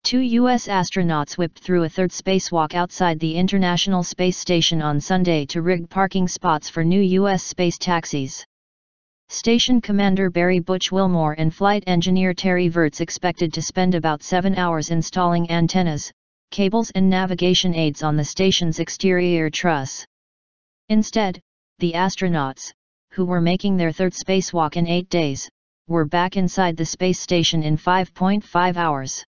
2 U.S. astronauts whipped through a third spacewalk outside the International Space Station on Sunday to rig parking spots for new U.S. space taxis. Station Commander Barry Butch Wilmore and Flight Engineer Terry Virts expected to spend about 7 hours installing antennas, cables and navigation aids on the station's exterior truss. Instead, the astronauts, who were making their third spacewalk in 8 days, were back inside the space station in 5.5 hours.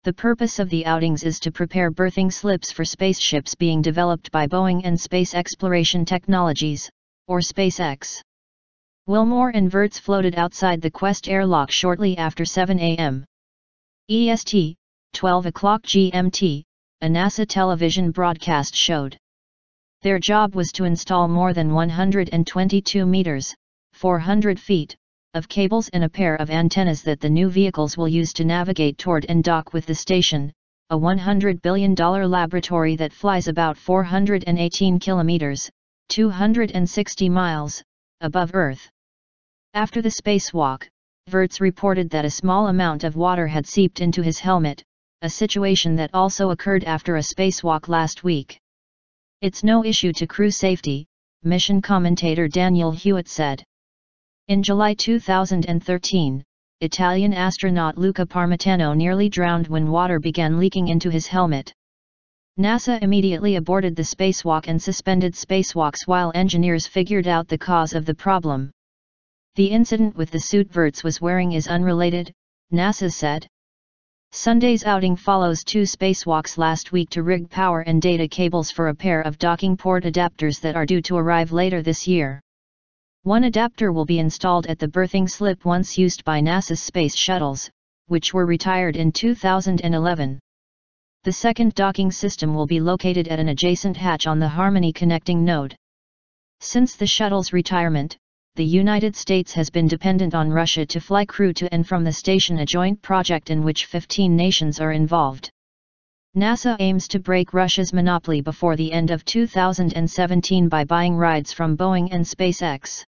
The purpose of the outings is to prepare berthing slips for spaceships being developed by Boeing and Space Exploration Technologies, or SpaceX. Wilmore and Virts floated outside the Quest airlock shortly after 7 a.m. EST, 12 o'clock GMT, a NASA television broadcast showed. Their job was to install more than 122 meters, 400 feet, of cables and a pair of antennas that the new vehicles will use to navigate toward and dock with the station, a $100 billion laboratory that flies about 418 kilometers, 260 miles, above Earth. After the spacewalk, Virts reported that a small amount of water had seeped into his helmet, a situation that also occurred after a spacewalk last week. "It's no issue to crew safety," mission commentator Daniel Hewitt said. In July 2013, Italian astronaut Luca Parmitano nearly drowned when water began leaking into his helmet. NASA immediately aborted the spacewalk and suspended spacewalks while engineers figured out the cause of the problem. The incident with the suit Virts was wearing is unrelated, NASA said. Sunday's outing follows 2 spacewalks last week to rig power and data cables for a pair of docking port adapters that are due to arrive later this year. One adapter will be installed at the berthing slip once used by NASA's space shuttles, which were retired in 2011. The second docking system will be located at an adjacent hatch on the Harmony connecting node. Since the shuttle's retirement, the United States has been dependent on Russia to fly crew to and from the station, a joint project in which 15 nations are involved. NASA aims to break Russia's monopoly before the end of 2017 by buying rides from Boeing and SpaceX.